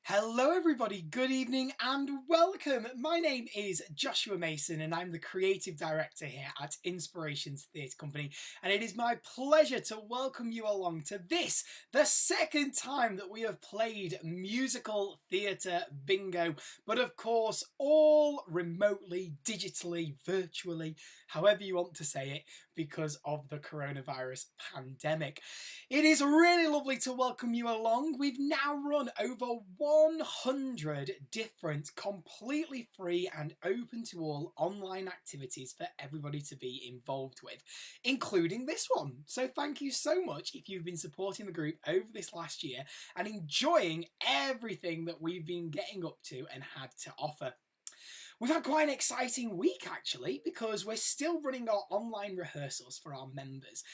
Hello, everybody. Good evening and welcome. My name is Joshua Mason, and I'm the creative director here at Inspirations Theatre Company. And it is my pleasure to welcome you along to this, the second time that we have played musical theatre bingo, but of course, all remotely, digitally, virtually, however you want to say it, because of the coronavirus pandemic. It is really lovely to welcome you along. We've now run over 100 different completely free and open to all online activities for everybody to be involved with, including this one. So thank you so much if you've been supporting the group over this last year and enjoying everything that we've been getting up to and had to offer. We've had quite an exciting week actually, because we're still running our online rehearsals for our members.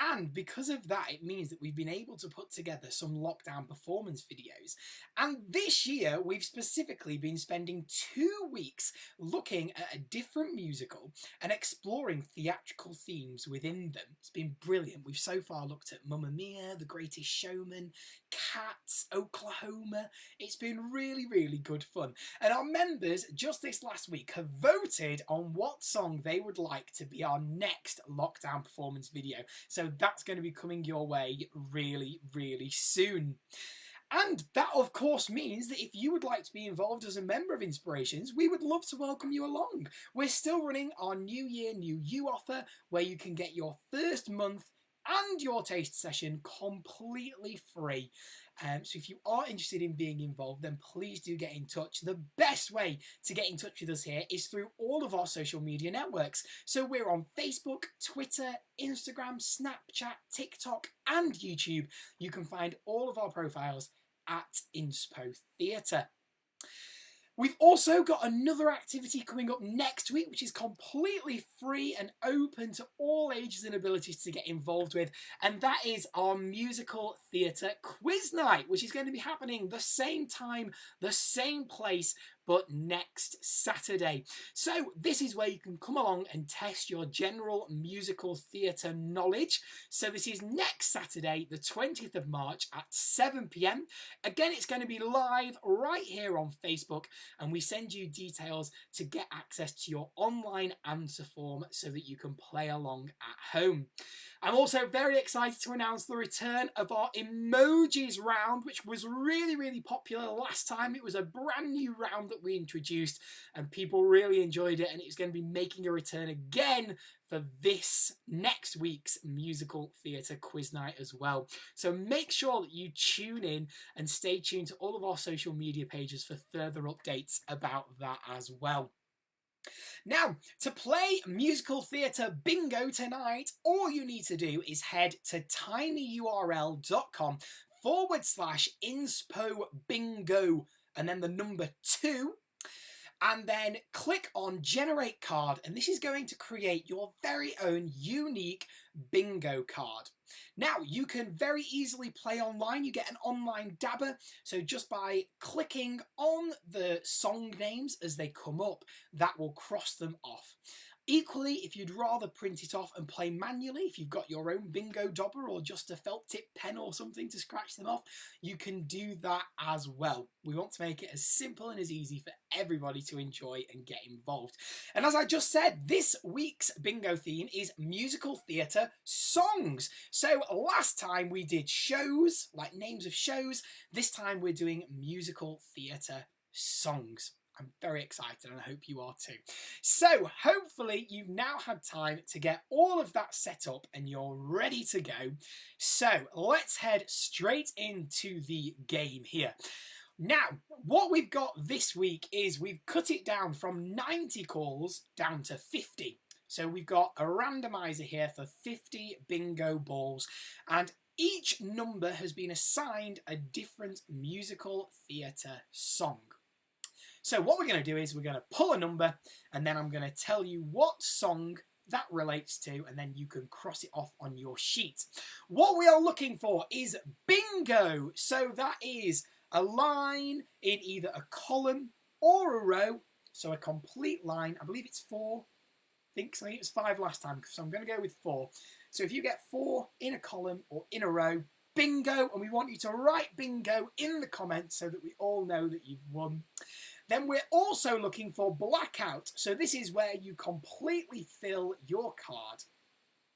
And because of that, it means that we've been able to put together some lockdown performance videos. And this year, we've specifically been spending 2 weeks looking at a different musical and exploring theatrical themes within them. It's been brilliant. We've so far looked at Mamma Mia, The Greatest Showman, Cats, Oklahoma. It's been really, really good fun. And our members just this last week have voted on what song they would like to be our next lockdown performance video. So that's going to be coming your way really, really soon. And that, of course, means that if you would like to be involved as a member of Inspirations, we would love to welcome you along. We're still running our New Year, New You offer, where you can get your first month and your taste session completely free. So if you are interested in being involved, then please do get in touch. The best way to get in touch with us here is through all of our social media networks. So we're on Facebook, Twitter, Instagram, Snapchat, TikTok, and YouTube. You can find all of our profiles at Inspo Theatre. We've also got another activity coming up next week, which is completely free and open to all ages and abilities to get involved with, and that is our musical theatre quiz night, which is going to be happening the same time, the same place, but next Saturday. So this is where you can come along and test your general musical theatre knowledge. So this is next Saturday, the 20th of March at 7 p.m. Again, it's going to be live right here on Facebook, and we send you details to get access to your online answer form so that you can play along at home. I'm also very excited to announce the return of our emojis round, which was really, really popular last time. It was a brand new round that we introduced and people really enjoyed it, and it's going to be making a return again for this next week's musical theatre quiz night as well. So make sure that you tune in and stay tuned to all of our social media pages for further updates about that as well. Now, to play musical theatre bingo tonight, all you need to do is head to tinyurl.com/inspo bingo and then the number 2, and then click on generate card, and this is going to create your very own unique bingo card. Now, you can very easily play online. You get an online dabber, so just by clicking on the song names as they come up, that will cross them off. Equally, if you'd rather print it off and play manually, if you've got your own bingo dobber or just a felt tip pen or something to scratch them off, you can do that as well. We want to make it as simple and as easy for everybody to enjoy and get involved. And as I just said, this week's bingo theme is musical theatre songs. So last time we did shows, like names of shows. This time we're doing musical theatre songs. I'm very excited and I hope you are too. So hopefully you've now had time to get all of that set up and you're ready to go. So let's head straight into the game here. Now, what we've got this week is we've cut it down from 90 calls down to 50. So we've got a randomizer here for 50 bingo balls, and each number has been assigned a different musical theatre song. So what we're going to do is we're going to pull a number, and then I'm going to tell you what song that relates to, and then you can cross it off on your sheet. What we are looking for is bingo. So that is a line in either a column or a row. So a complete line. I believe it's 4. I think it was 5 last time, so I'm going to go with 4. So if you get 4 in a column or in a row, bingo, and we want you to write bingo in the comments so that we all know that you've won. Then we're also looking for blackout. So this is where you completely fill your card.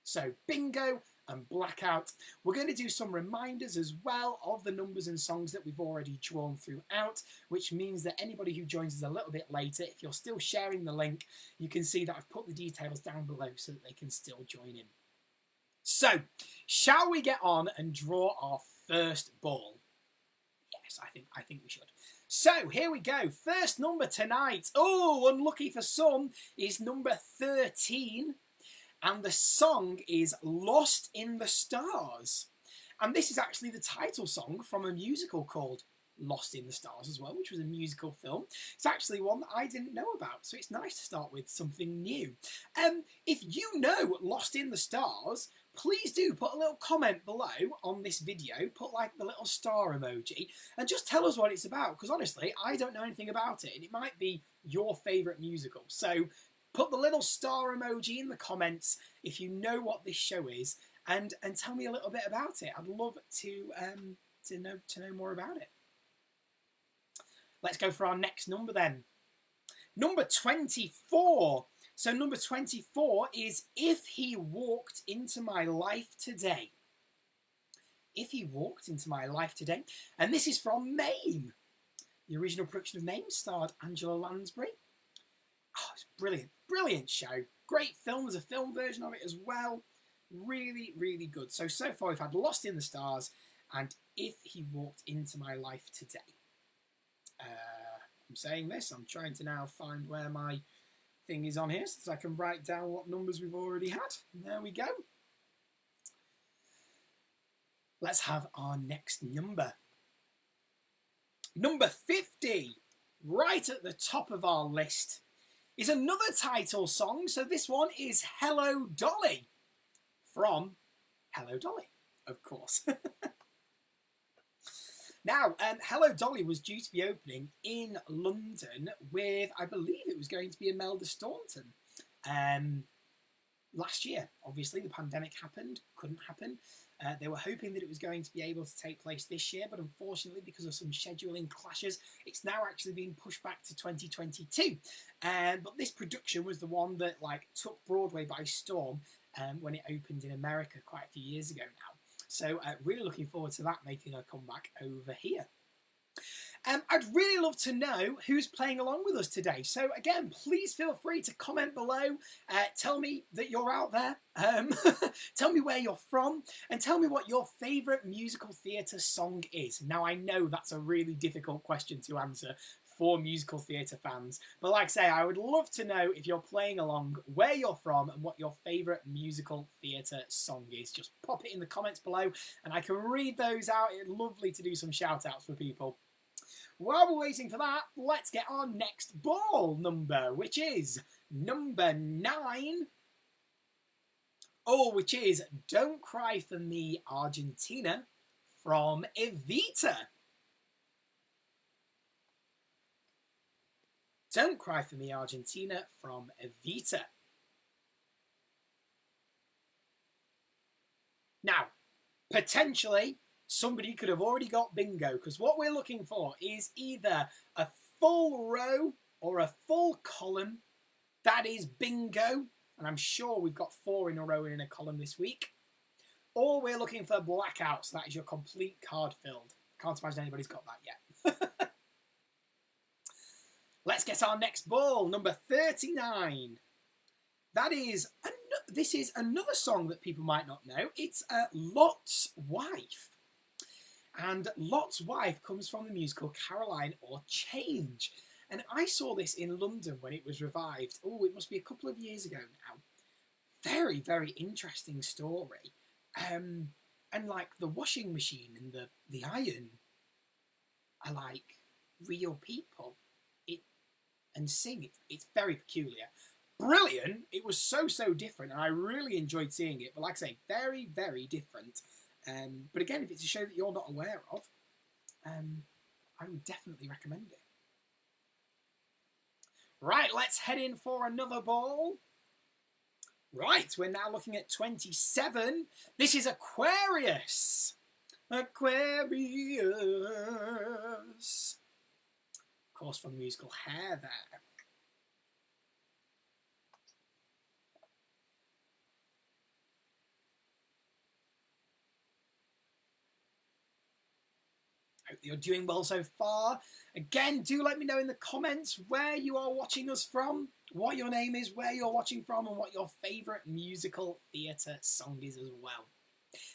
So bingo and blackout. We're going to do some reminders as well of the numbers and songs that we've already drawn throughout, which means that anybody who joins us a little bit later, if you're still sharing the link, you can see that I've put the details down below so that they can still join in. So, shall we get on and draw our first ball? Yes, I think we should. So, here we go. First number tonight. Oh, unlucky for some, is number 13. And the song is Lost in the Stars. And this is actually the title song from a musical called Lost in the Stars as well, which was a musical film. It's actually one that I didn't know about, so it's nice to start with something new. If you know Lost in the Stars, please do put a little comment below on this video, put like the little star emoji, and just tell us what it's about, because honestly, I don't know anything about it, and it might be your favourite musical. So put the little star emoji in the comments if you know what this show is, and tell me a little bit about it. I'd love to know more about it. Let's go for our next number then. Number 24. So number 24 is If He Walked Into My Life Today. If He Walked Into My Life Today. And this is from Mame. The original production of Mame starred Angela Lansbury. Oh, it's brilliant. Brilliant show. Great film. There's a film version of it as well. Really, really good. So far we've had Lost in the Stars and If He Walked Into My Life Today. I'm saying this. I'm trying to now find where my thing is on here so I can write down what numbers we've already had. There we go. Let's have our next number. Number 50, right at the top of our list, is another title song. So this one is Hello Dolly from Hello Dolly, of course. Now, Hello Dolly was due to be opening in London with, I believe it was going to be Imelda Staunton last year. Obviously, the pandemic happened, couldn't happen. They were hoping that it was going to be able to take place this year, but unfortunately, because of some scheduling clashes, it's now actually being pushed back to 2022. But this production was the one that took Broadway by storm when it opened in America quite a few years ago now. So really looking forward to that making a comeback over here. I'd really love to know who's playing along with us today. So again, please feel free to comment below. Tell me that you're out there. Tell me where you're from. And tell me what your favourite musical theatre song is. Now, I know that's a really difficult question to answer for musical theatre fans. But like I say, I would love to know if you're playing along, where you're from, and what your favourite musical theatre song is. Just pop it in the comments below, and I can read those out. It's lovely to do some shout-outs for people. While we're waiting for that, let's get our next ball number, which is number 9. Oh, which is Don't Cry For Me, Argentina from Evita. Don't Cry For Me, Argentina from Evita. Now, potentially, somebody could have already got bingo, because what we're looking for is either a full row or a full column. That is bingo, and I'm sure we've got 4 in a row and in a column this week. Or we're looking for blackout, so that is your complete card filled. Can't imagine anybody's got that yet. Let's get our next ball, number 39. This is another song that people might not know. It's Lot's Wife. And Lot's Wife comes from the musical Caroline or Change. And I saw this in London when it was revived. Oh, it must be a couple of years ago now. Very, very interesting story. And the washing machine and the iron are like real people. And sing it. It's very peculiar. Brilliant. It was so different, and I really enjoyed seeing it. But like I say, very, very different. But again, if it's a show that you're not aware of, I would definitely recommend it. Right, let's head in for another ball. Right, we're now looking at 27. This is Aquarius. Aquarius. Of course, from the musical Hair there. Hope you're doing well so far. Again, do let me know in the comments where you are watching us from, what your name is, where you're watching from, and what your favourite musical theatre song is as well.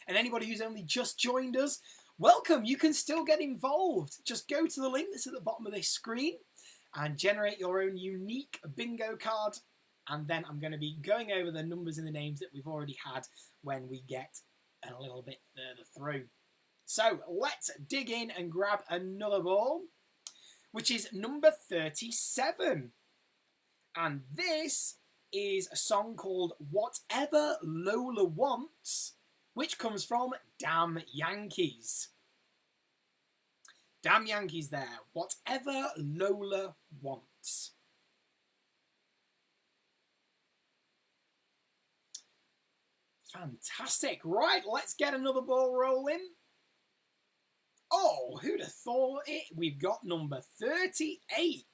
And anybody who's only just joined us, welcome. You can still get involved. Just go to the link that's at the bottom of this screen and generate your own unique bingo card. And then I'm going to be going over the numbers and the names that we've already had when we get a little bit further through. So let's dig in and grab another ball, which is number 37. And this is a song called Whatever Lola Wants, which comes from Damn Yankees. Damn Yankees there. Whatever Lola Wants. Fantastic. Right, let's get another ball rolling. Oh, who'd have thought it? We've got number 38.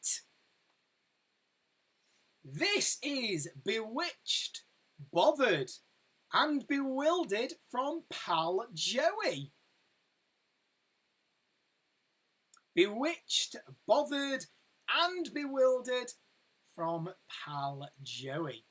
This is Bewitched, Bothered and Bewildered from Pal Joey. Bewitched, Bothered and Bewildered from Pal Joey.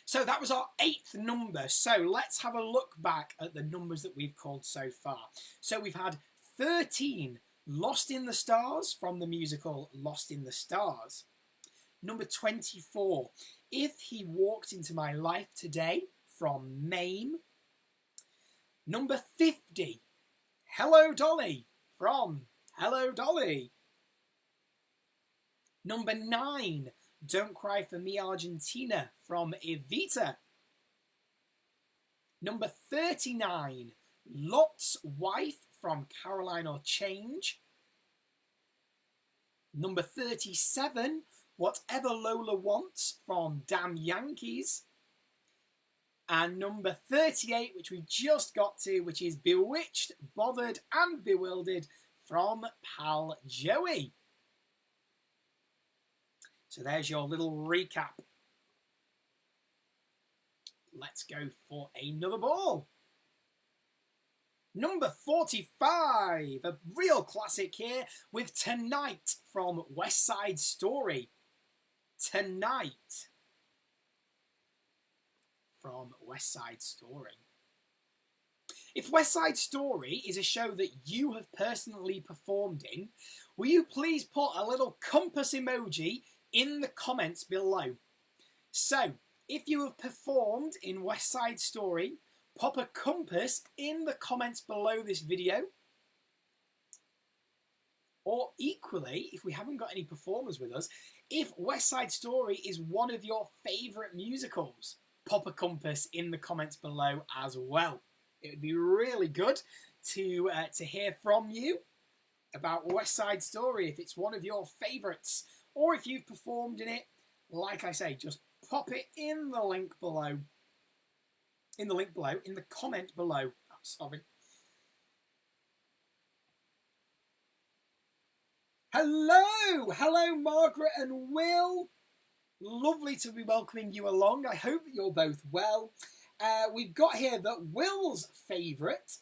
So that was our 8th number. So let's have a look back at the numbers that we've called so far. So we've had 13, Lost in the Stars from the musical Lost in the Stars. Number 24, If He Walked Into My Life Today from Mame. Number 50, Hello Dolly from Hello Dolly. Number 9, Don't Cry For Me Argentina from Evita. Number 39, Lot's Wife from Caroline or Change. Number 37, Whatever Lola Wants from Damn Yankees. And number 38, which we just got to, which is Bewitched, Bothered and Bewildered from Pal Joey. So there's your little recap. Let's go for another ball. Number 45, a real classic here with Tonight from West Side Story. Tonight from West Side Story. If West Side Story is a show that you have personally performed in, will you please put a little compass emoji in the comments below? So, if you have performed in West Side Story, pop a compass in the comments below this video. Or equally, if we haven't got any performers with us, if West Side Story is one of your favourite musicals, pop a compass in the comments below as well. It would be really good to hear from you about West Side Story, if it's one of your favourites, or if you've performed in it. Like I say, just pop it in the link below. In the comment below. Oh, sorry. Hello, Margaret and Will. Lovely to be welcoming you along. I hope that you're both well. We've got here that Will's favourite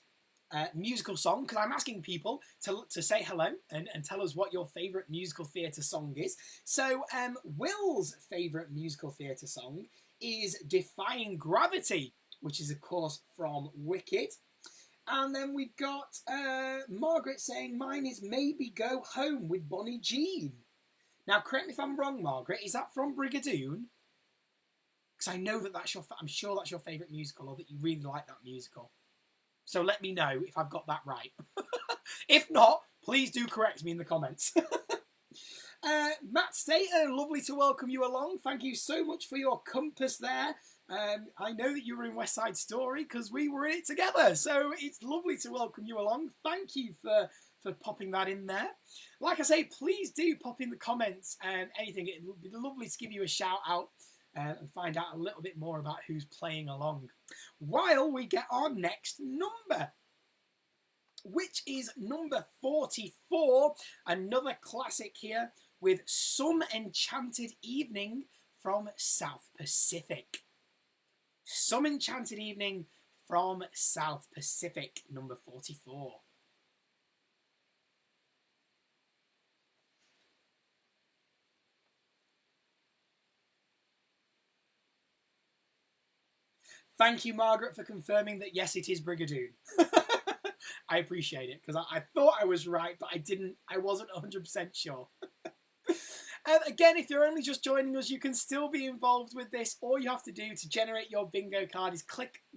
musical song, because I'm asking people to say hello and tell us what your favourite musical theatre song is. So Will's favourite musical theatre song is Defying Gravity, which is of course from Wicked. And then we've got Margaret saying mine is Maybe Go Home with Bonnie Jean. Now correct me if I'm wrong, Margaret, is that from Brigadoon? Because I know that I'm sure that's your favourite musical, or that you really like that musical. So let me know if I've got that right. If not, please do correct me in the comments. Matt Stater, lovely to welcome you along. Thank you so much for your compass there. I know that you were in West Side Story because we were in it together. So it's lovely to welcome you along. Thank you for popping that in there. Like I say, please do pop in the comments anything. It would be lovely to give you a shout out and find out a little bit more about who's playing along while we get our next number. which is number 44. Another classic here with Some Enchanted Evening from South Pacific. Some Enchanted Evening from South Pacific, number 44. Thank you, Margaret, for confirming that yes, it is Brigadoon. I appreciate it, because I thought I was right, but I wasn't 100% sure. Again, if you're only just joining us, you can still be involved with this. All you have to do to generate your bingo card is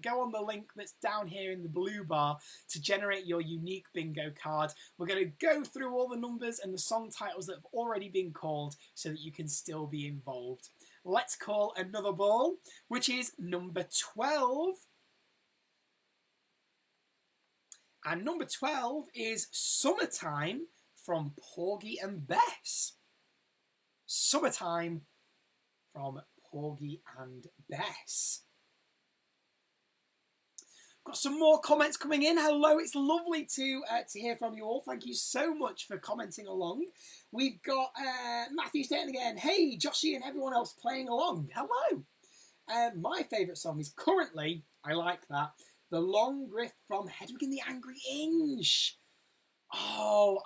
go on the link that's down here in the blue bar to generate your unique bingo card. We're going to go through all the numbers and the song titles that have already been called so that you can still be involved. Let's call another ball, which is number 12. And number 12 is Summertime from Porgy and Bess. Summertime from Porgy and Bess. Got some more comments coming in. Hello, it's lovely to hear from you all. Thank you so much for commenting along. We've got Matthew saying again, hey, Joshy and everyone else playing along. Hello. My favourite song is currently, I like that, The Long Riff from Hedwig and the Angry Inch. Oh,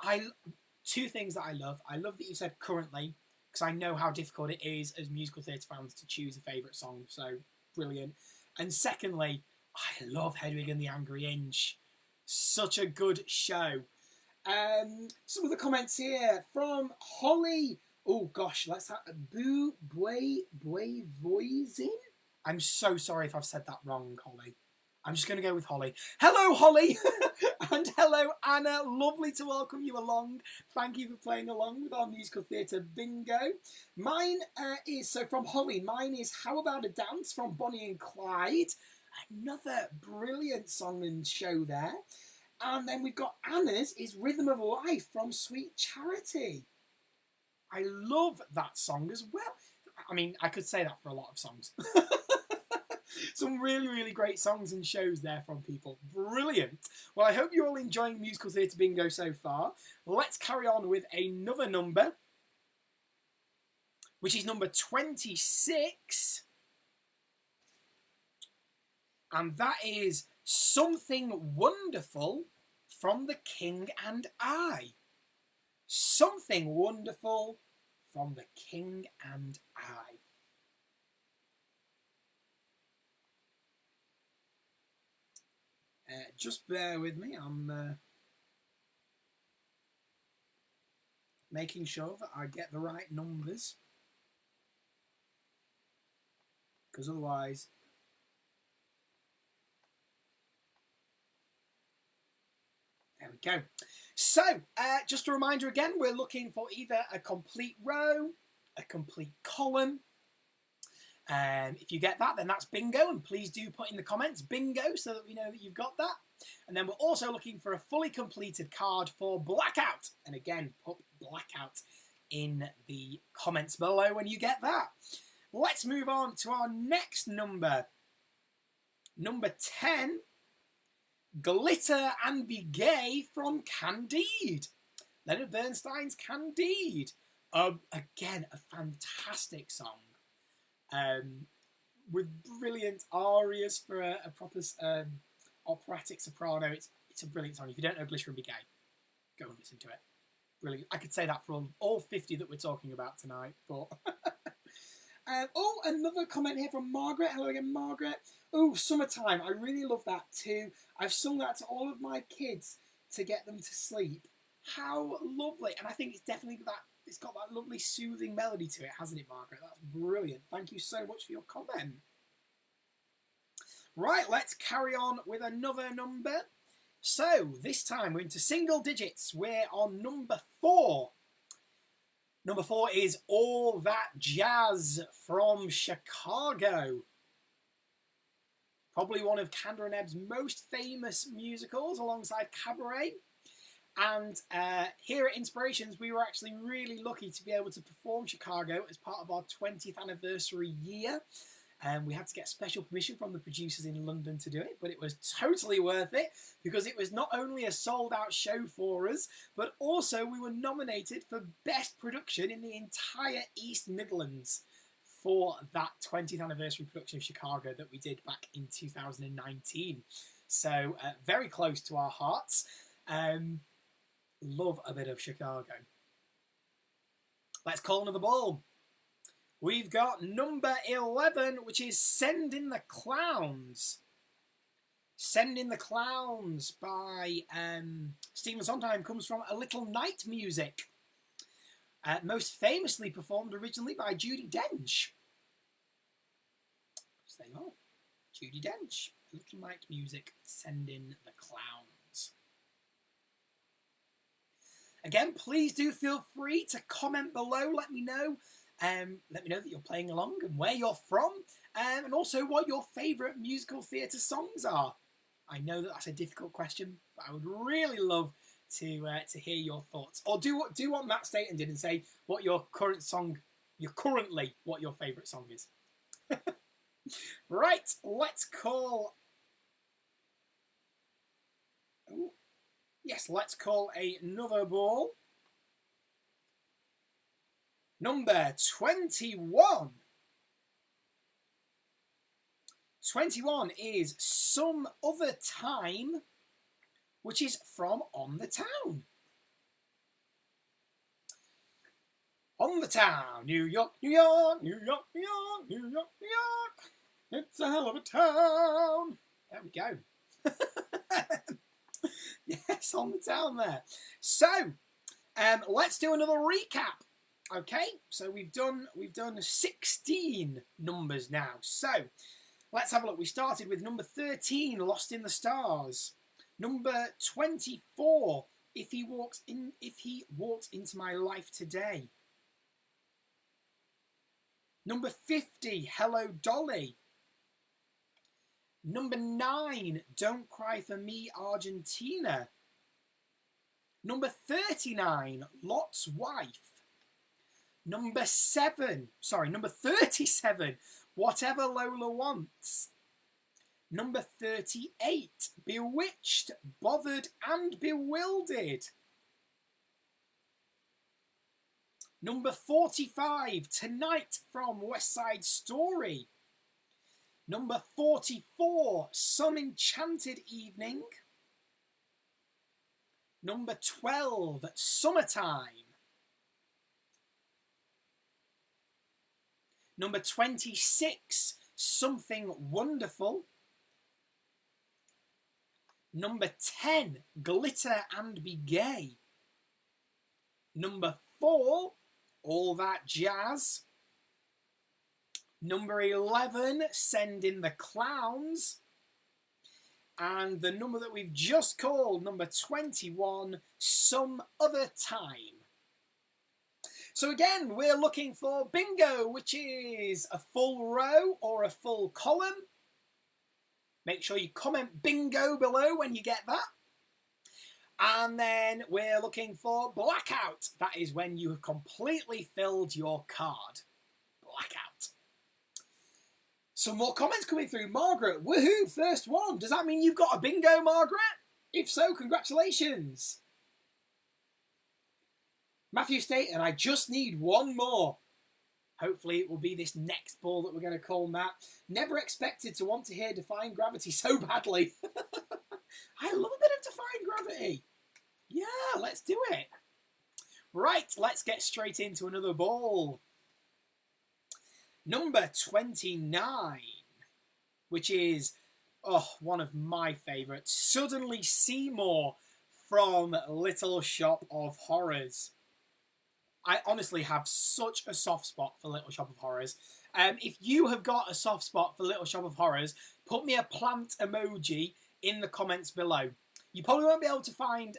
two things that I love. I love that you said currently, because I know how difficult it is as musical theatre fans to choose a favourite song, so brilliant. And secondly, I love Hedwig and the Angry Inch. Such a good show. Some of the comments here from Holly. Oh gosh, let's have Boo Bway Voisin. I'm so sorry if I've said that wrong, Holly. I'm just going to go with Holly. Hello, Holly! And hello, Anna. Lovely to welcome you along. Thank you for playing along with our musical theatre bingo. Mine is, so from Holly, mine is How About a Dance from Bonnie and Clyde. Another brilliant song and show there. And then we've got Anna's is Rhythm of Life from Sweet Charity. I love that song as well. I mean, I could say that for a lot of songs. Some really, really great songs and shows there from people. Brilliant. Well, I hope you're all enjoying Musical Theatre Bingo so far. Let's carry on with another number, which is number 26. And that is Something Wonderful from The King and I. Something Wonderful from The King and I. Just bear with me, I'm making sure that I get the right numbers, because otherwise there we go. So, just a reminder again, we're looking for either a complete row, a complete column. If you get that, then that's bingo, and please do put in the comments bingo so that we know that you've got that. And then we're also looking for a fully completed card for Blackout. And again, put Blackout in the comments below when you get that. Let's move on to our next number. Number 10, Glitter and Be Gay from Candide. Leonard Bernstein's Candide. Again, a fantastic song. With brilliant arias for a proper operatic soprano. It's a brilliant song. If you don't know Glitter and Be Gay, go and listen to it. Brilliant. I could say that for all 50 that we're talking about tonight, but oh, another comment here from Margaret. Hello again, Margaret. Oh, Summertime. I really love that too. I've sung that to all of my kids to get them to sleep. How lovely. And I think it's definitely that. It's got that lovely soothing melody to it, hasn't it, Margaret? That's brilliant. Thank you so much for your comment. Right, let's carry on with another number. So, this time we're into single digits. We're on number 4. Number 4 is All That Jazz from Chicago. Probably one of Kander and Ebb's most famous musicals alongside Cabaret. And here at Inspirations, we were actually really lucky to be able to perform Chicago as part of our 20th anniversary year. We had to get special permission from the producers in London to do it, but it was totally worth it because it was not only a sold-out show for us, but also we were nominated for Best Production in the entire East Midlands for that 20th anniversary production of Chicago that we did back in 2019. So very close to our hearts. Love a bit of Chicago. Let's call another ball. We've got number 11, which is Send in the Clowns. Send in the Clowns by Stephen Sondheim comes from A Little Night Music. Most famously performed originally by Judi Dench. So there you are. Judi Dench. A Little Night Music. Send in the Clowns. Again, please do feel free to comment below. Let me know. Let me know that you're playing along and where you're from, and also what your favourite musical theatre songs are. I know that that's a difficult question, but I would really love to hear your thoughts. Or do what Matt Staten did and say what your favourite song is. Right, let's call another ball. Number 21. 21 is Some Other Time, which is from On the Town. On the Town, New York, New York, New York, New York, New York, New York. It's a hell of a town. There we go. Yes, On the Town there. So, let's do another recap. Okay, so we've done 16 numbers now. So let's have a look. We started with number 13, Lost in the Stars. Number 24, If He Walked Into My Life Today. Number 50, Hello Dolly. Number 9, Don't Cry for Me, Argentina. Number 39, Lot's Wife. Number 37, Whatever Lola Wants. Number 38, Bewitched, Bothered and Bewildered. Number 45, Tonight from West Side Story. Number 44, Some Enchanted Evening. Number 12, Summertime. Number 26, Something Wonderful. Number 10, Glitter and Be Gay. Number 4, All That Jazz. Number 11, Send in the Clowns. And the number that we've just called, number 21, Some Other Time. So again, we're looking for bingo, which is a full row or a full column. Make sure you comment bingo below when you get that. And then we're looking for blackout. That is when you have completely filled your card. Blackout. Some more comments coming through. Margaret, woohoo, first one. Does that mean you've got a bingo, Margaret? If so, congratulations. Matthew Staten, I just need one more. Hopefully it will be this next ball that we're going to call Matt. Never expected to want to hear Defying Gravity so badly. I love a bit of Defying Gravity. Yeah, let's do it. Right, let's get straight into another ball. Number 29, which is one of my favourites. Suddenly Seymour from Little Shop of Horrors. I honestly have such a soft spot for Little Shop of Horrors. If you have got a soft spot for Little Shop of Horrors, put me a plant emoji in the comments below. You probably won't be able to find,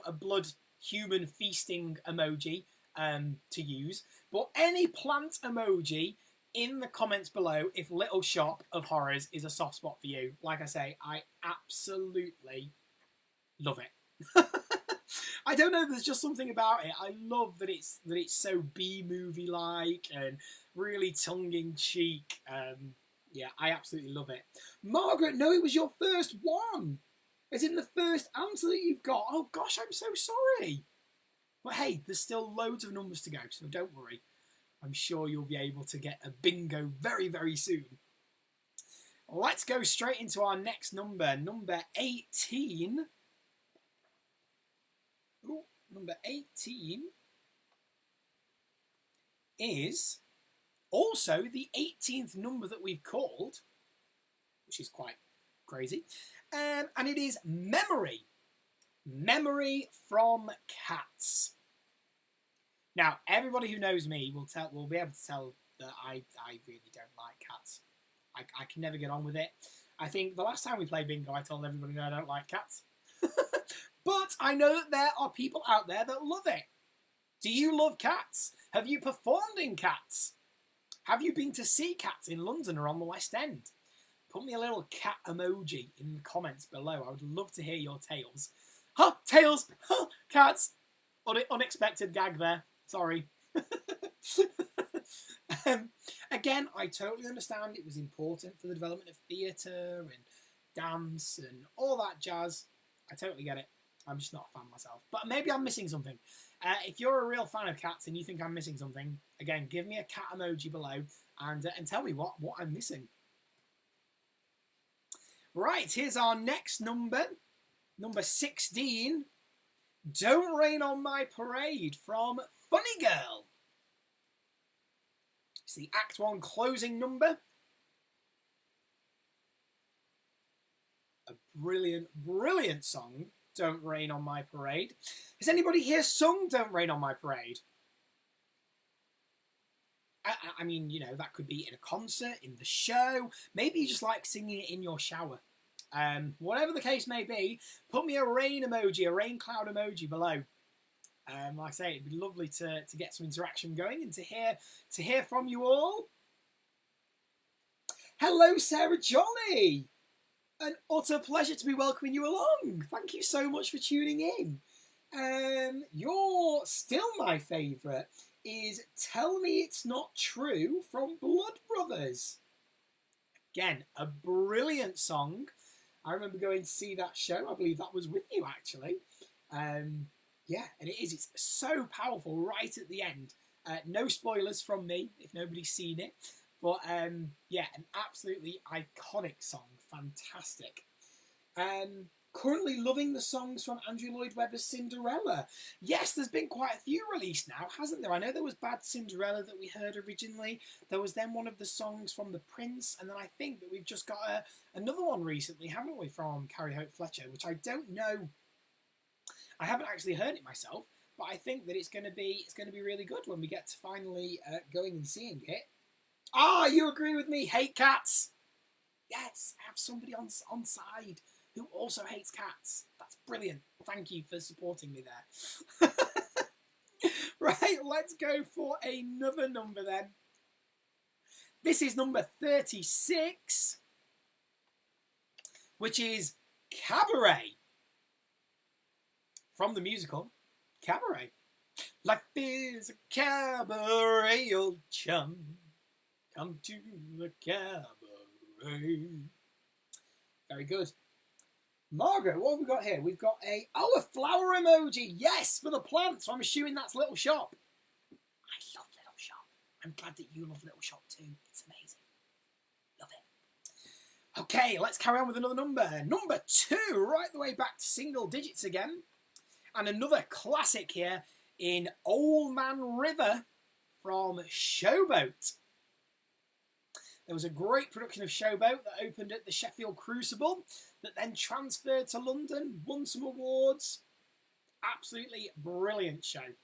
a blood human feasting emoji to use, but any plant emoji in the comments below if Little Shop of Horrors is a soft spot for you. Like I say, I absolutely love it. I don't know, there's just something about it. I love that it's so B-movie like and really tongue-in-cheek. Yeah, I absolutely love it. Margaret, no, it was your first one. As in the first answer that you've got. Oh gosh, I'm so sorry. But hey, there's still loads of numbers to go, so don't worry. I'm sure you'll be able to get a bingo very, very soon. Let's go straight into our next number, number 18. Ooh, number 18 is also the 18th number that we've called, which is quite crazy, and it is Memory. Memory from Cats. Now, everybody who knows me will be able to tell that I really don't like cats. I can never get on with it. I think the last time we played bingo, I told everybody that I don't like cats. But I know that there are people out there that love it. Do you love cats? Have you performed in Cats? Have you been to see Cats in London or on the West End? Put me a little cat emoji in the comments below. I would love to hear your tales. Huh, tails! Huh, cats! Unexpected gag there. Sorry. Again, I totally understand it was important for the development of theatre and dance and all that jazz. I totally get it. I'm just not a fan myself. But maybe I'm missing something. If you're a real fan of cats and you think I'm missing something, again, give me a cat emoji below and tell me what I'm missing. Right, here's our next number. Number 16. Don't Rain on My Parade from Funny Girl. It's the Act 1 closing number. A brilliant, brilliant song, Don't Rain on My Parade. Has anybody here sung Don't Rain on My Parade? I mean, you know, that could be in a concert, in the show. Maybe you just like singing it in your shower. Whatever the case may be, put me a rain emoji, a rain cloud emoji below. Like I say, it'd be lovely to get some interaction going and to hear from you all. Hello, Sarah Jolly. An utter pleasure to be welcoming you along. Thank you so much for tuning in. Your still my favourite is Tell Me It's Not True from Blood Brothers. Again, a brilliant song. I remember going to see that show. I believe that was with you, actually. Yeah, and it's so powerful right at the end. No spoilers from me, if nobody's seen it. But, yeah, an absolutely iconic song. Fantastic. Currently loving the songs from Andrew Lloyd Webber's Cinderella. Yes, there's been quite a few released now, hasn't there? I know there was Bad Cinderella that we heard originally. There was then one of the songs from The Prince. And then I think that we've just got another one recently, haven't we, from Carrie Hope Fletcher, which I don't know. I haven't actually heard it myself, but I think that it's going to be really good when we get to finally going and seeing it. Ah, you agree with me? Hate cats. Yes, I have somebody on side who also hates cats. That's brilliant. Thank you for supporting me there. Right, let's go for another number then. This is number 36, which is Cabaret. From the musical Cabaret. Life is a cabaret, old chum. Come to the cabaret. Very good. Margaret, what have we got here? We've got a flower emoji. Yes, for the plants. So I'm assuming that's Little Shop. I love Little Shop. I'm glad that you love Little Shop too. It's amazing. Love it. Okay, let's carry on with another number. Number 2, right the way back to single digits again. And another classic here in Old Man River from Showboat. There was a great production of Showboat that opened at the Sheffield Crucible that then transferred to London, won some awards. Absolutely brilliant show.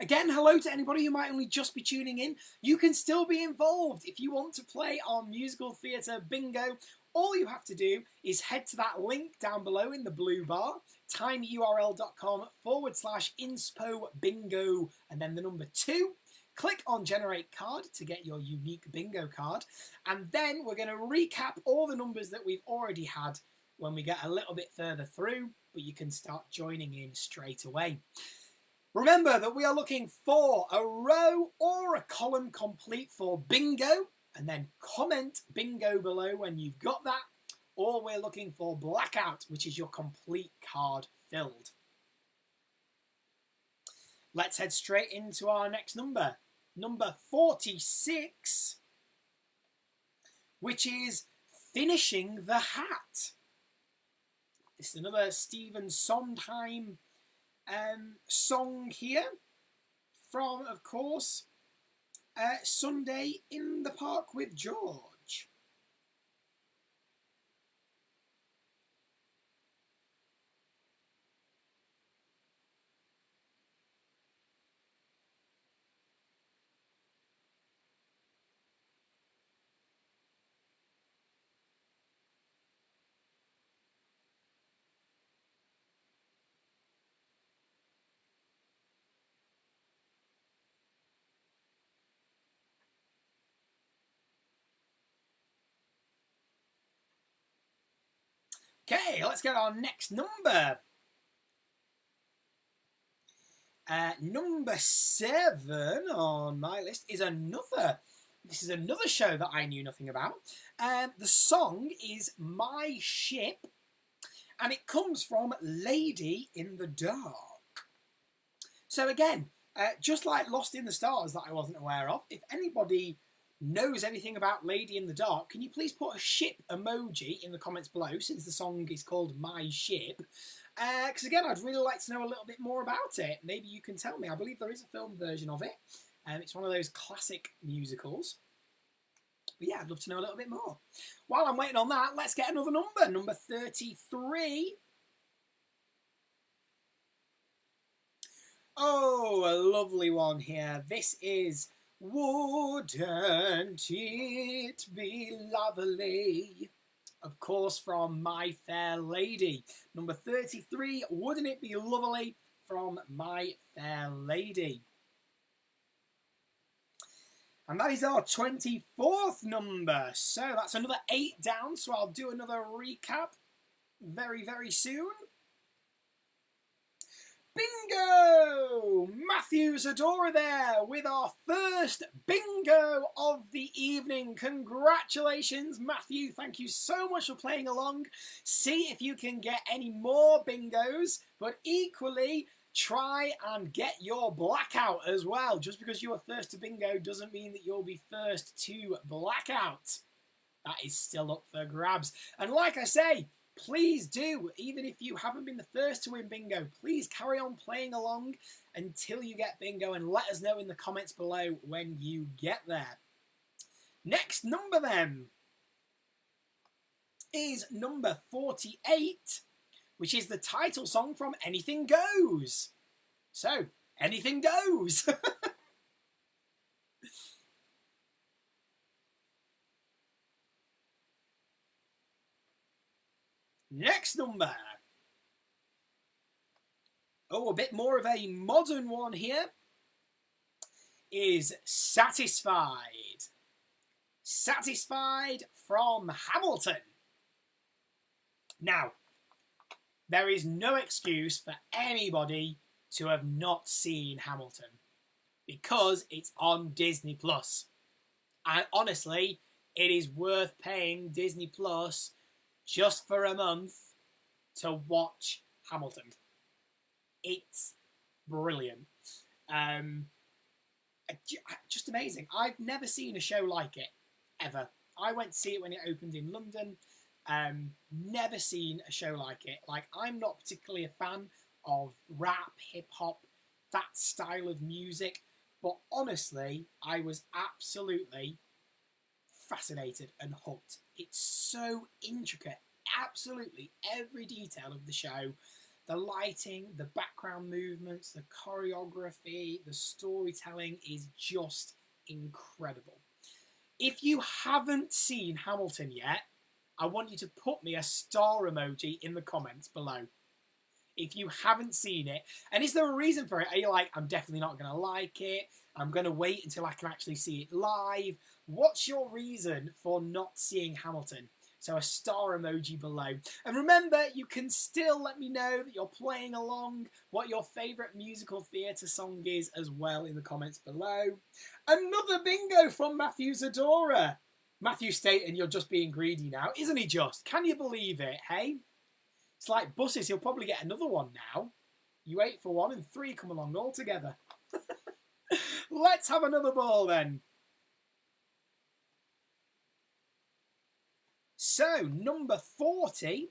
Again, hello to anybody who might only just be tuning in. You can still be involved if you want to play our musical theatre bingo. All you have to do is head to that link down below in the blue bar, tinyurl.com/inspo bingo, and then the number 2. Click on Generate Card to get your unique bingo card. And then we're going to recap all the numbers that we've already had when we get a little bit further through, but you can start joining in straight away. Remember that we are looking for a row or a column complete for bingo, and then comment bingo below when you've got that, or we're looking for blackout, which is your complete card filled. Let's head straight into our next number, number 46, which is Finishing the Hat. This is another Stephen Sondheim song here from, of course, Sunday in the Park with George. Okay, let's get our next number. Number 7 on my list is another. This is another show that I knew nothing about. The song is My Ship, and it comes from Lady in the Dark. So again, just like Lost in the Stars that I wasn't aware of, if anybody knows anything about Lady in the Dark, can you please put a ship emoji in the comments below, since the song is called My Ship? Because again, I'd really like to know a little bit more about it. Maybe you can tell me. I believe there is a film version of it. It's one of those classic musicals. But yeah, I'd love to know a little bit more. While I'm waiting on that, let's get another number. Number 33. Oh, a lovely one here. This is Wouldn't It Be Lovely? Of course, from My Fair Lady. Number 33, Wouldn't It Be Lovely? From My Fair Lady. And that is our 24th number. So that's another 8 down, so I'll do another recap very, very soon. Bingo! Matthew Zadora there with our first bingo of the evening. Congratulations, Matthew. Thank you so much for playing along. See if you can get any more bingos, but equally try and get your blackout as well. Just because you are first to bingo doesn't mean that you'll be first to blackout. That is still up for grabs. And like I say, please do, even if you haven't been the first to win bingo, please carry on playing along until you get bingo and let us know in the comments below when you get there. Next number then is number 48, which is the title song from Anything Goes. So, Anything Goes. Next number. Oh, a bit more of a modern one here is Satisfied. Satisfied from Hamilton. Now, there is no excuse for anybody to have not seen Hamilton because it's on Disney Plus. And honestly, it is worth paying Disney Plus just for a month to watch Hamilton. It's brilliant. Just amazing. I've never seen a show like it, ever. I went to see it when it opened in London. Never seen a show like it. Like, I'm not particularly a fan of rap, hip-hop, that style of music. But honestly, I was absolutely fascinated and hooked. It's so intricate. Absolutely every detail of the show. The lighting, the background movements, the choreography, the storytelling is just incredible. If you haven't seen Hamilton yet, I want you to put me a star emoji in the comments below. If you haven't seen it, and is there a reason for it? Are you like, I'm definitely not going to like it, I'm going to wait until I can actually see it live? What's your reason for not seeing Hamilton? So a star emoji below. And remember, you can still let me know that you're playing along, what your favourite musical theatre song is as well in the comments below. Another bingo from Matthew Zadora. Matthew stating you're just being greedy now. Isn't he just? Can you believe it, hey? It's like buses, he'll probably get another one now. You 8 for 1 and 3 come along all together. Let's have another ball then. So, number 40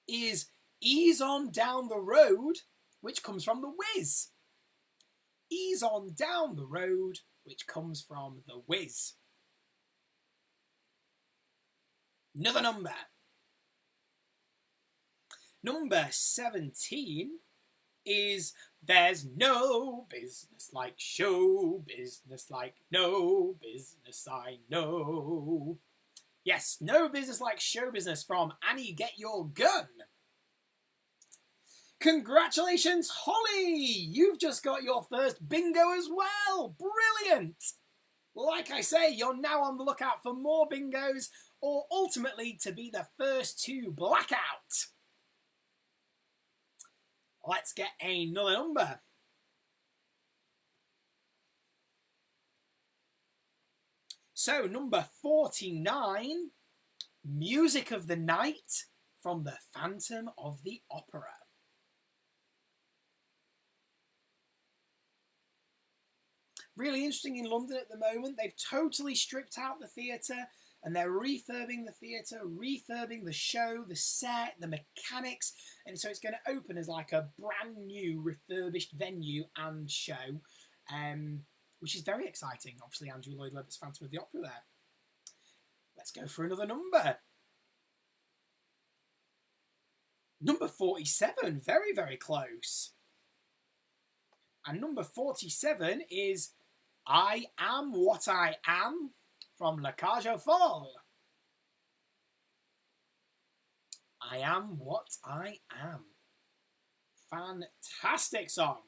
is Ease On Down the Road, which comes from The Wiz. Ease On Down the Road, which comes from The Wiz. Another number. Number 17 is There's No Business Like Show Business Like No Business I Know. Yes, No Business Like Show Business from Annie Get Your Gun. Congratulations, Holly! You've just got your first bingo as well. Brilliant! Like I say, you're now on the lookout for more bingos or ultimately to be the first to blackout. Let's get another number. So, number 49, Music of the Night from The Phantom of the Opera. Really interesting in London at the moment. They've totally stripped out the theatre and they're refurbing the theatre, refurbing the show, the set, the mechanics. And so it's going to open as like a brand new refurbished venue and show, which is very exciting. Obviously, Andrew Lloyd Webber's Phantom of the Opera there. Let's go for another number. Number 47, very, very close. And number 47 is I Am What I Am from La Cage aux Folles. I Am What I Am. Fantastic song.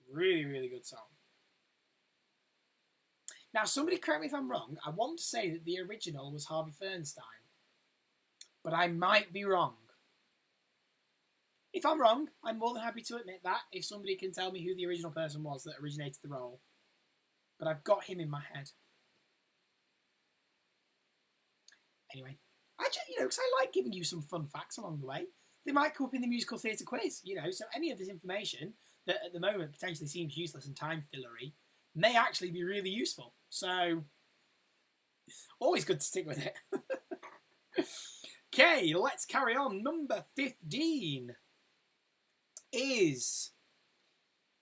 Really, really good song. Now, somebody correct me if I'm wrong. I want to say that the original was Harvey Feinstein, but I might be wrong. If I'm wrong, I'm more than happy to admit that if somebody can tell me who the original person was that originated the role. But I've got him in my head. Anyway, because I like giving you some fun facts along the way. They might come up in the musical theatre quiz, so any of this information that at the moment potentially seems useless and time-fillery may actually be really useful. So, always good to stick with it. Okay, let's carry on. Number 15 is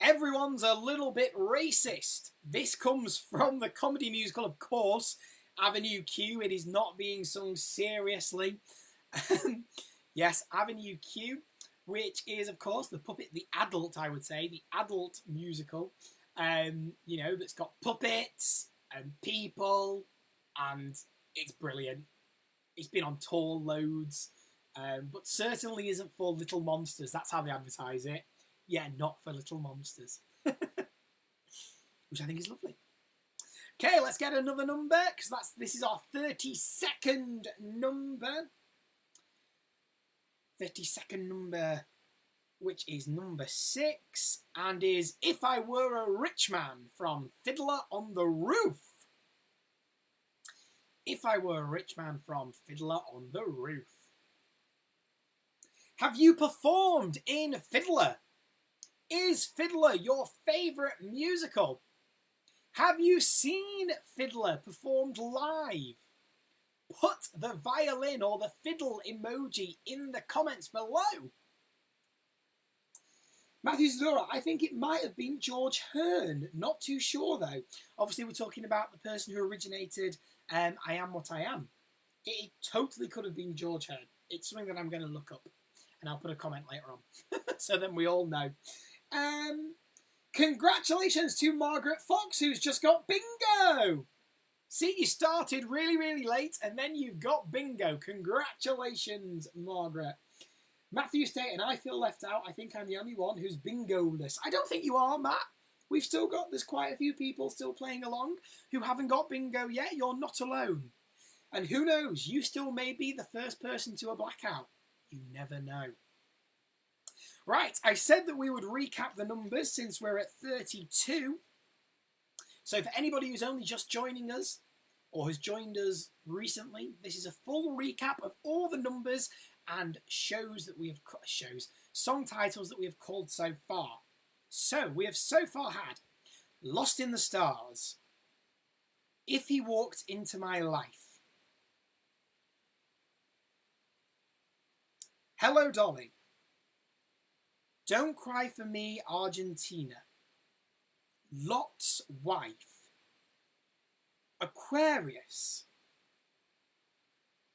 Everyone's a Little Bit Racist. This comes from the comedy musical, of course, Avenue Q. It is not being sung seriously. Yes, Avenue Q, which is, of course, the adult, I would say, the adult musical, that's got puppets and people, and it's brilliant. It's been on tour loads, but certainly isn't for little monsters. That's how they advertise it. Yeah, not for little monsters. Which I think is lovely. Okay, let's get another number, because this is our 32nd number. 32nd number, which is number 6, and is If I Were a Rich Man from Fiddler on the Roof. If I Were a Rich Man from Fiddler on the Roof. Have you performed in Fiddler? Is Fiddler your favourite musical? Have you seen Fiddler performed live? Put the violin or the fiddle emoji in the comments below. Matthew Zadora, I think it might have been George Hearn. Not too sure though. Obviously we're talking about the person who originated I Am What I Am. It totally could have been George Hearn. It's something that I'm going to look up. And I'll put a comment later on. So then we all know. Congratulations to Margaret Fox, who's just got bingo! See, you started really, really late, and then you've got bingo. Congratulations, Margaret. Matthew stating, I feel left out. I think I'm the only one who's bingo-less. I don't think you are, Matt. There's quite a few people still playing along who haven't got bingo yet. You're not alone. And who knows, you still may be the first person to a blackout. You never know. Right, I said that we would recap the numbers since we're at 32. So for anybody who's only just joining us or has joined us recently, this is a full recap of all the numbers and song titles that we have called so far. So we have so far had Lost in the Stars, If He Walked Into My Life, Hello Dolly, Don't Cry for Me, Argentina, Lot's Wife, Aquarius,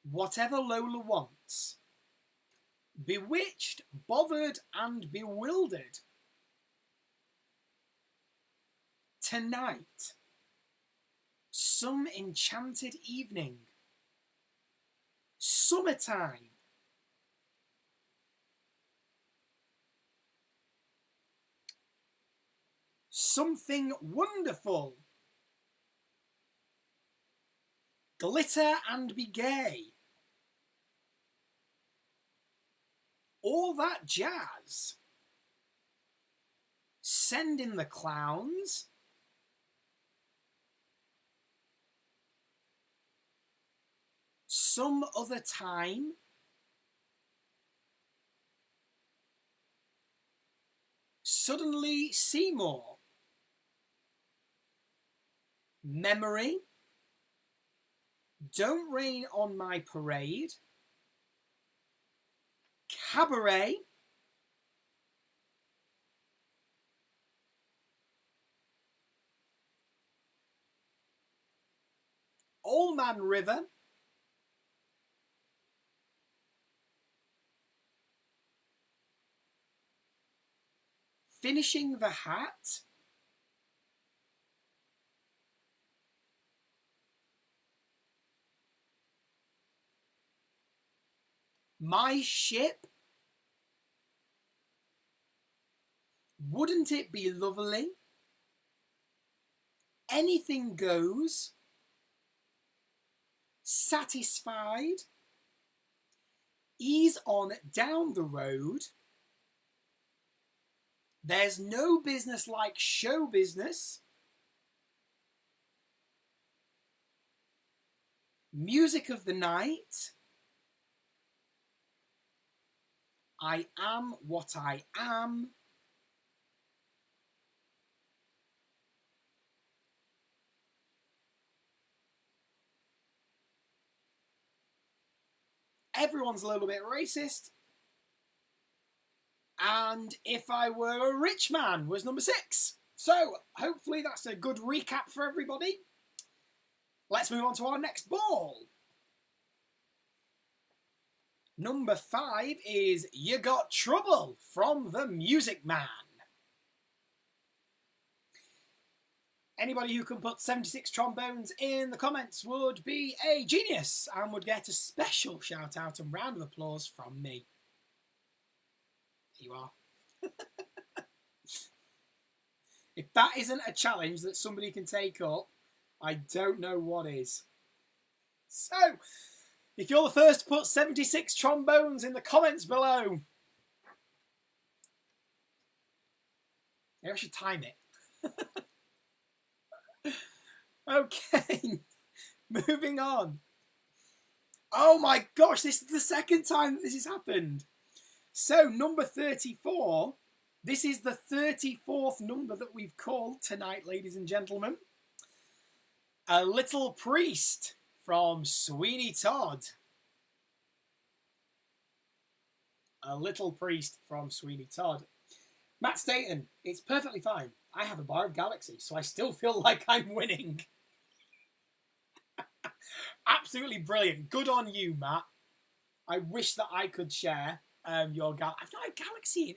Whatever Lola Wants, Bewitched, Bothered and Bewildered, Tonight, Some Enchanted Evening, Summertime, Something Wonderful, Glitter and Be Gay, All That Jazz, Send in the Clowns, Some Other Time, Suddenly Seymour, Memory, Don't Rain on My Parade, Cabaret, Old Man River, Finishing the Hat, My Ship, Wouldn't It Be Lovely, Anything Goes, Satisfied, Ease On Down the Road, There's No Business Like Show Business, Music of the Night, I Am What I Am, Everyone's a Little Bit Racist, and If I Were a Rich Man was number 6. So hopefully that's a good recap for everybody. Let's move on to our next ball. Number 5 is You Got Trouble from The Music Man. Anybody who can put 76 trombones in the comments would be a genius and would get a special shout out and round of applause from me. There you are. If that isn't a challenge that somebody can take up, I don't know what is. So, if you're the first to put 76 trombones in the comments below, maybe I should time it. Okay, moving on. Oh my gosh, this is the second time this has happened. So, number 34, this is the 34th number that we've called tonight, ladies and gentlemen. A Little Priest from Sweeney Todd. A Little Priest from Sweeney Todd. Matt Staten, it's perfectly fine. I have a bar of Galaxy, so I still feel like I'm winning. Absolutely brilliant. Good on you, Matt. I wish that I could share your Galaxy. I've not had Galaxy in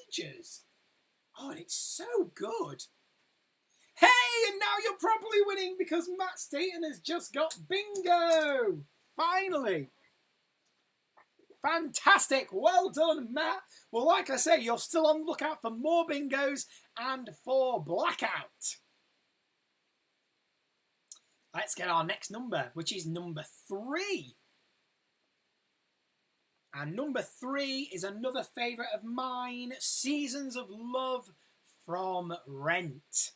ages. Oh, and it's so good. Hey, and now you're properly winning because Matt Staten has just got bingo. Finally. Fantastic. Well done, Matt. Well, like I say, you're still on the lookout for more bingos and for Blackout. Let's get our next number, which is number 3. And number 3 is another favourite of mine, Seasons of Love from Rent.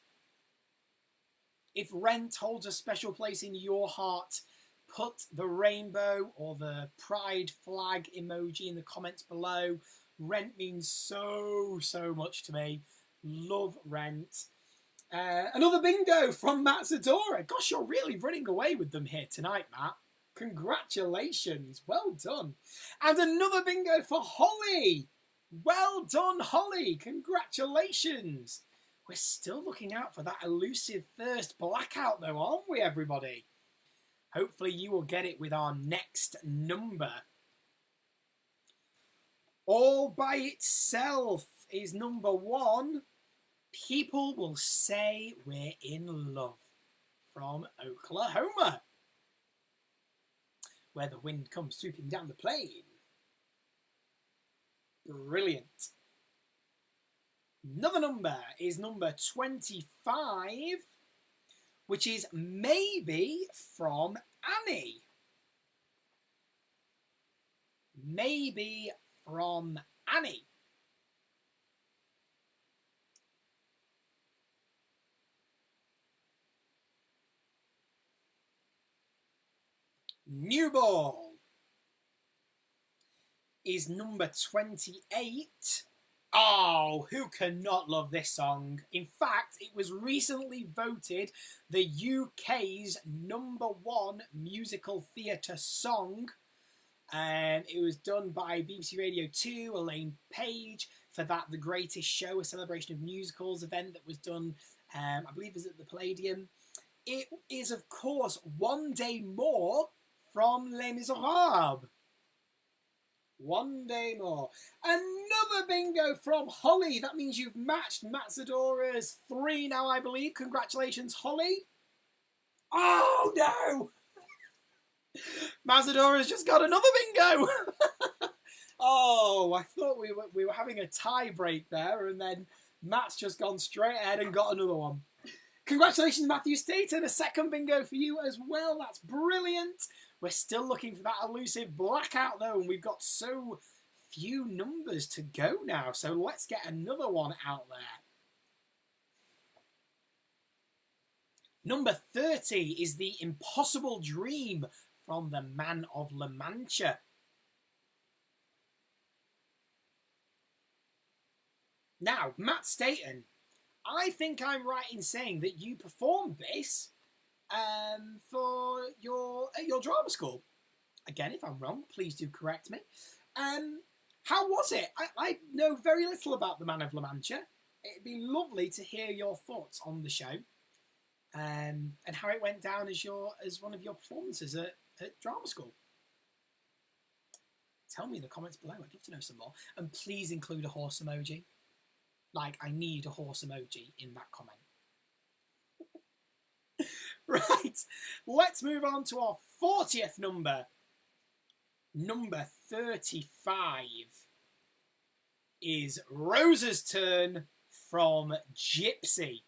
If Rent holds a special place in your heart, put the rainbow or the pride flag emoji in the comments below. Rent means so much to me. Love Rent. Another bingo from Matt Zadora. Gosh, you're really running away with them here tonight, Matt. Congratulations. Well done. And another bingo for Holly. Well done, Holly. Congratulations. We're still looking out for that elusive first blackout, though, aren't we, everybody? Hopefully you will get it with our next number. All by Itself is number 1. People Will Say We're in Love from Oklahoma, where the wind comes swooping down the plain. Brilliant. Another number is number 25, which is Maybe from Annie. Maybe from Annie. New Ball is number 28. Oh, who cannot love this song? In fact, it was recently voted the UK's number 1 musical theatre song. It was done by BBC Radio 2, Elaine Page, for that The Greatest Show, a celebration of musicals event that was done, I believe it was at the Palladium. It is, of course, One Day More from Les Miserables. One Day More. Another bingo from Holly. That means you've matched Matt Zadora's 3 now, I believe. Congratulations, Holly. Oh, no! Matt Zadora's just got another bingo. Oh, I thought we were having a tie break there, and then Matt's just gone straight ahead and got another one. Congratulations, Matthew Staten. A second bingo for you as well. That's brilliant. We're still looking for that elusive blackout, though, and we've got so few numbers to go now. So let's get another one out there. Number 30 is The Impossible Dream from The Man of La Mancha. Now, Matt Staten, I think I'm right in saying that you performed this for your drama school. Again, if I'm wrong, please do correct me. How was it? I know very little about The Man of La Mancha. It'd be lovely to hear your thoughts on the show, and how it went down as one of your performances at drama school. Tell me in the comments below. I'd love to know some more. And please include a horse emoji. Like, I need a horse emoji in that comment. Right, let's move on to our 40th number. Number 35 is Rose's Turn from Gypsy.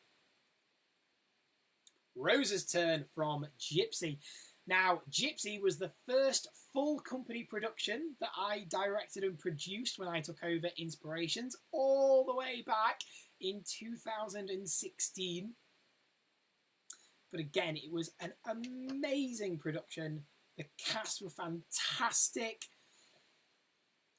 Rose's Turn from Gypsy. Now, Gypsy was the first full company production that I directed and produced when I took over Inspirations all the way back in 2016. But again, it was an amazing production. The cast were fantastic.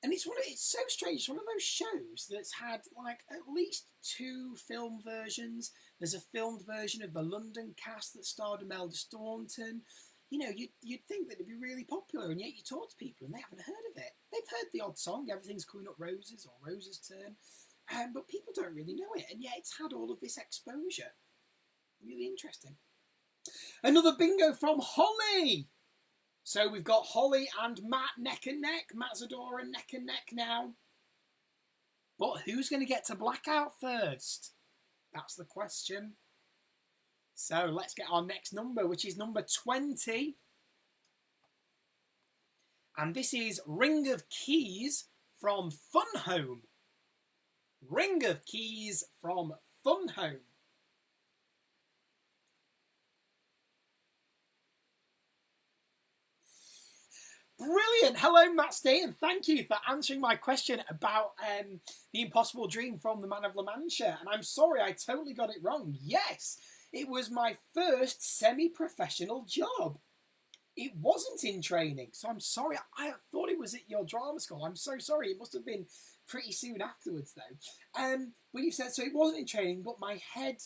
And it's so strange. It's one of those shows that's had like at least 2 film versions. There's a filmed version of the London cast that starred Imelda Staunton. You know, you'd think that it'd be really popular, and yet you talk to people and they haven't heard of it. They've heard the odd song, Everything's Coming Up Roses or Rose's Turn, but people don't really know it, and yet it's had all of this exposure. Really interesting. Another bingo from Holly. So we've got Holly and Matt neck and neck. Matt Zadora neck and neck now. But who's going to get to blackout first? That's the question. So let's get our next number, which is number 20. And this is Ring of Keys from Fun Home. Ring of Keys from Fun Home. Brilliant. Hello, Matt Staten. Thank you for answering my question about The Impossible Dream from the Man of La Mancha. And I'm sorry, I totally got it wrong. Yes, it was my first semi-professional job. It wasn't in training, so I'm sorry. I thought it was at your drama school. I'm so sorry. It must have been pretty soon afterwards, though. But you said, so it wasn't in training, but my head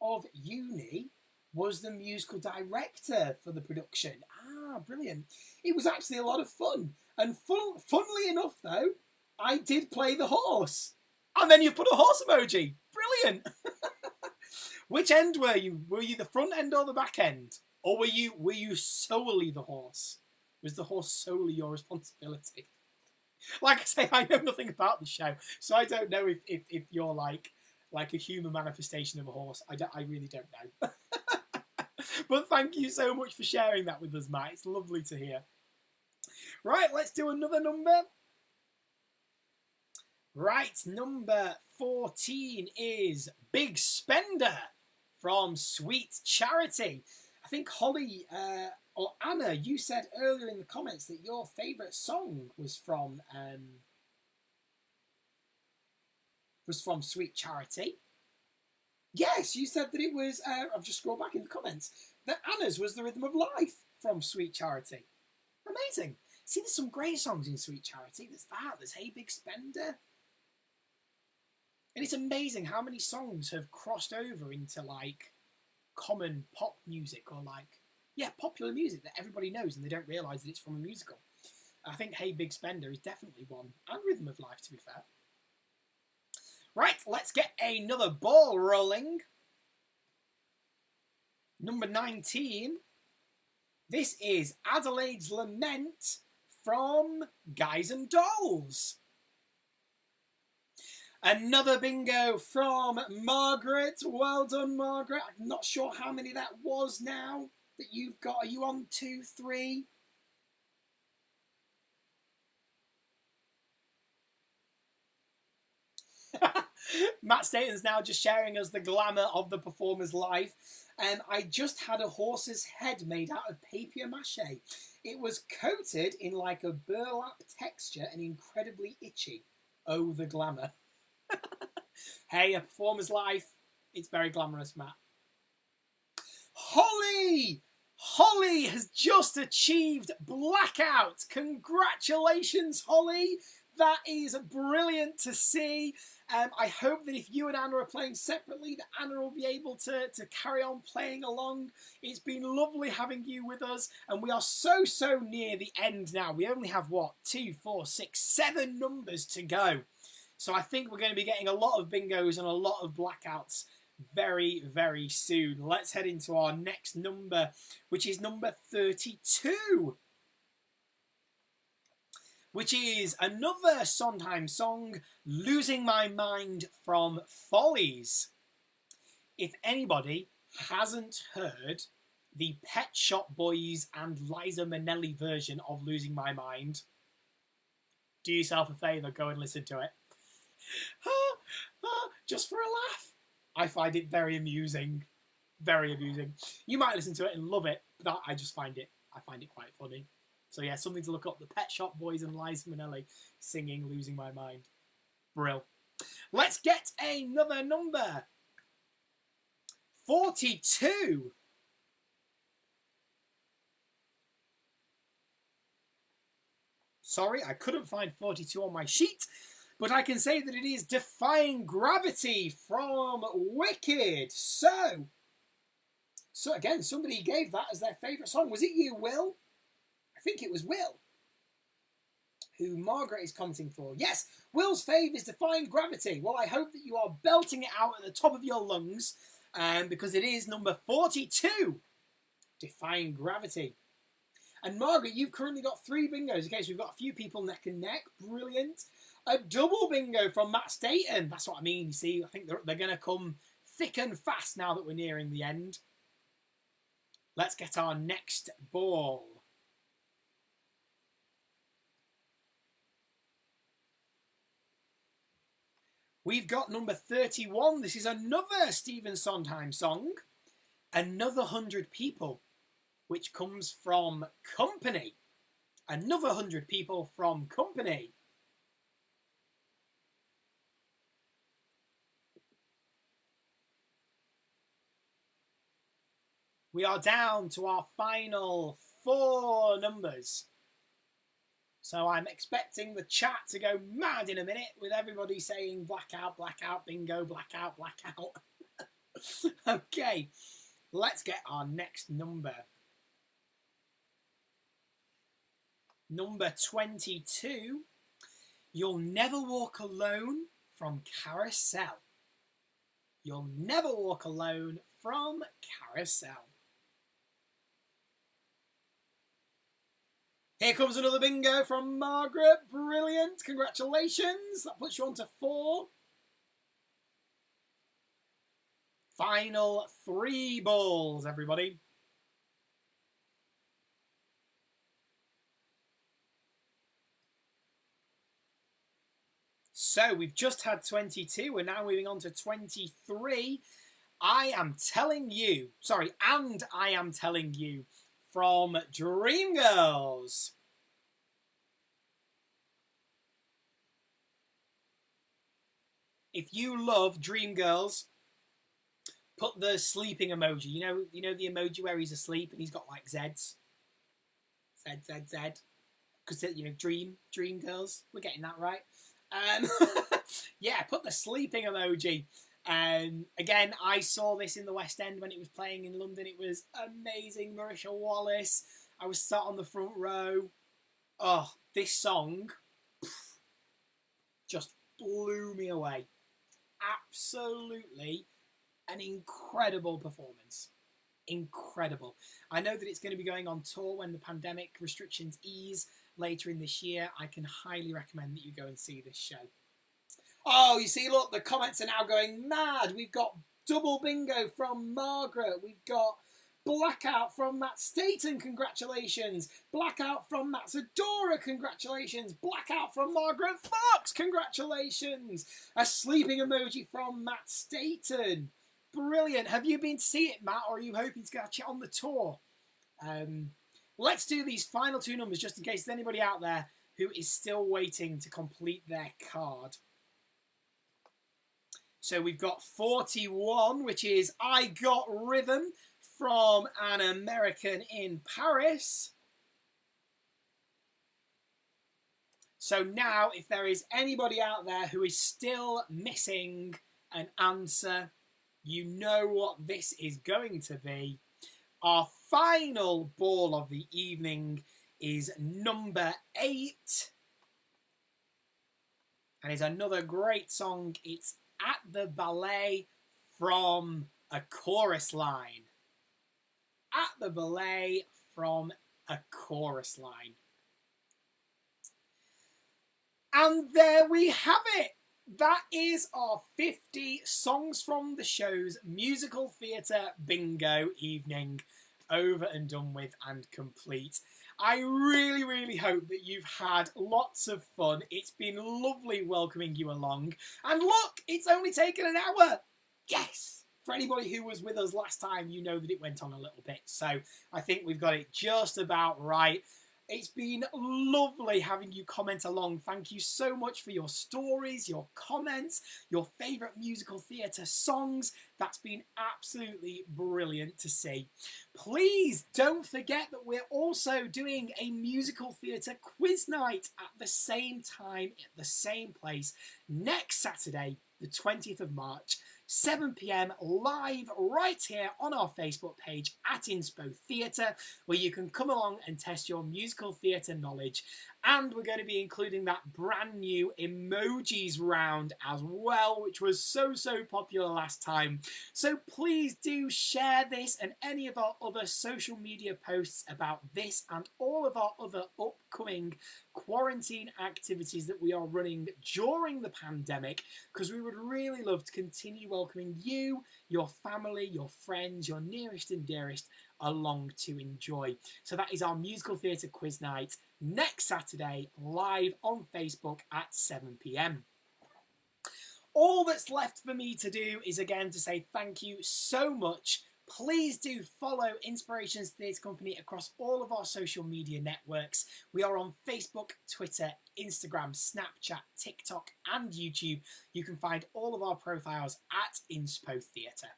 of uni was the musical director for the production. Ah, brilliant. It was actually a lot of fun. And funnily enough, though, I did play the horse. And then you put a horse emoji. Brilliant. Which end were you? Were you the front end or the back end? Or were you solely the horse? Was the horse solely your responsibility? Like I say, I know nothing about the show, so I don't know if you're like a human manifestation of a horse. I really don't know. But thank you so much for sharing that with us, Matt. It's lovely to hear. Right, let's do another number. Right, number 14 is Big Spender from Sweet Charity. I think Holly or Anna, you said earlier in the comments that your favourite song was from Sweet Charity. Yes, you said that it was, I've just scrolled back in the comments, that Anna's was The Rhythm of Life from Sweet Charity. Amazing. See, there's some great songs in Sweet Charity. There's Hey Big Spender. And it's amazing how many songs have crossed over into like common pop music or popular music that everybody knows and they don't realise that it's from a musical. I think Hey Big Spender is definitely one, and Rhythm of Life, to be fair. Right, let's get another ball rolling. Number 19. This is Adelaide's Lament from Guys and Dolls. Another bingo from Margaret. Well done, Margaret. I'm not sure how many that was now that you've got. Are you on 2, 3? Matt Staten's now just sharing us the glamour of the performer's life. I just had a horse's head made out of papier-mâché. It was coated in like a burlap texture and incredibly itchy. Oh, the glamour. Hey, a performer's life. It's very glamorous, Matt. Holly! Holly has just achieved blackout. Congratulations, Holly. That is brilliant to see. I hope that if you and Anna are playing separately, that Anna will be able to carry on playing along. It's been lovely having you with us, and we are so near the end now. We only have, 2, 4, 6, 7 numbers to go. So I think we're going to be getting a lot of bingos and a lot of blackouts very, very soon. Let's head into our next number, which is number 32. Which is another Sondheim song, Losing My Mind from Follies. If anybody hasn't heard the Pet Shop Boys and Liza Minnelli version of Losing My Mind, do yourself a favour, go and listen to it. Just for a laugh. I find it very amusing. Very amusing. You might listen to it and love it, but I find it quite funny. So yeah, something to look up. The Pet Shop Boys and Liza Minnelli singing Losing My Mind. Brill. Let's get another number. 42. Sorry, I couldn't find 42 on my sheet, but I can say that it is Defying Gravity from Wicked. So again, somebody gave that as their favourite song. Was it you, Will? I think it was Will, who Margaret is commenting for. Yes, Will's fave is Defying Gravity. Well, I hope that you are belting it out at the top of your lungs, because it is number 42, Defying Gravity. And Margaret, you've currently got 3 bingos. Okay, so we've got a few people neck and neck. Brilliant. A double bingo from Matt Staten. That's what I mean, you see. I think they're going to come thick and fast now that we're nearing the end. Let's get our next ball. We've got number 31. This is another Stephen Sondheim song, Another 100 People, which comes from Company. another 100 people from company. We are down to our final 4 numbers. So I'm expecting the chat to go mad in a minute with everybody saying blackout, blackout, bingo, blackout, blackout. Okay, let's get our next number. Number 22, You'll Never Walk Alone from Carousel. You'll Never Walk Alone from Carousel. Here comes another bingo from Margaret. Brilliant. Congratulations. That puts you on to 4. Final 3 balls, everybody. So we've just had 22. We're now moving on to 23. I am telling you from Dreamgirls. If you love Dreamgirls, put the sleeping emoji. You know the emoji where he's asleep and he's got like Z's. Z. Because Dreamgirls. We're getting that right. Yeah, put the sleeping emoji. Again, I saw this in the West End when it was playing in London. It was amazing. Marisha Wallace. I was sat on the front row. Oh, this song just blew me away. Absolutely an incredible performance. Incredible. I know that it's going to be going on tour when the pandemic restrictions ease later in this year. I can highly recommend that you go and see this show. Oh, you see, look, the comments are now going mad. We've got double bingo from Margaret. We've got blackout from Matt Staten, congratulations. Blackout from Matt Zadora, congratulations. Blackout from Margaret Fox, congratulations. A sleeping emoji from Matt Staten. Brilliant. Have you been to see it, Matt, or are you hoping to catch it on the tour? Let's do these final 2 numbers just in case there's anybody out there who is still waiting to complete their card. So we've got 41, which is I Got Rhythm from An American in Paris. So now, if there is anybody out there who is still missing an answer, you know what this is going to be. Our final ball of the evening is number 8. And it's another great song. It's At the Ballet from A Chorus Line. At the Ballet from A Chorus Line. And there we have it. That is our 50 Songs from the Show's musical theatre bingo evening over and done with and complete. I really, really hope that you've had lots of fun. It's been lovely welcoming you along. And look, it's only taken an hour. Yes! For anybody who was with us last time, you know that it went on a little bit. So I think we've got it just about right. It's been lovely having you comment along. Thank you so much for your stories, your comments, your favourite musical theatre songs. That's been absolutely brilliant to see. Please don't forget that we're also doing a musical theatre quiz night at the same time, at the same place, next Saturday, the 20th of March. 7 p.m. live right here on our Facebook page at Inspo Theatre, where you can come along and test your musical theatre knowledge. And we're going to be including that brand new emojis round as well, which was so popular last time. So please do share this and any of our other social media posts about this and all of our other upcoming quarantine activities that we are running during the pandemic, because we would really love to continue welcoming you, your family, your friends, your nearest and dearest along to enjoy. So that is our musical theatre quiz night next Saturday, live on Facebook at 7 p.m. All that's left for me to do is again to say thank you so much. Please do follow Inspirations Theatre Company across all of our social media networks. We are on Facebook, Twitter, Instagram, Snapchat, TikTok, and YouTube. You can find all of our profiles at Inspo Theatre.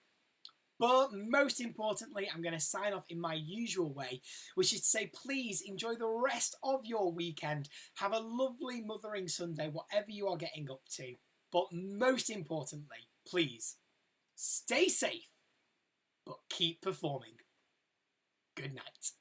But most importantly, I'm going to sign off in my usual way, which is to say, please enjoy the rest of your weekend. Have a lovely Mothering Sunday, whatever you are getting up to. But most importantly, please stay safe, but keep performing. Good night.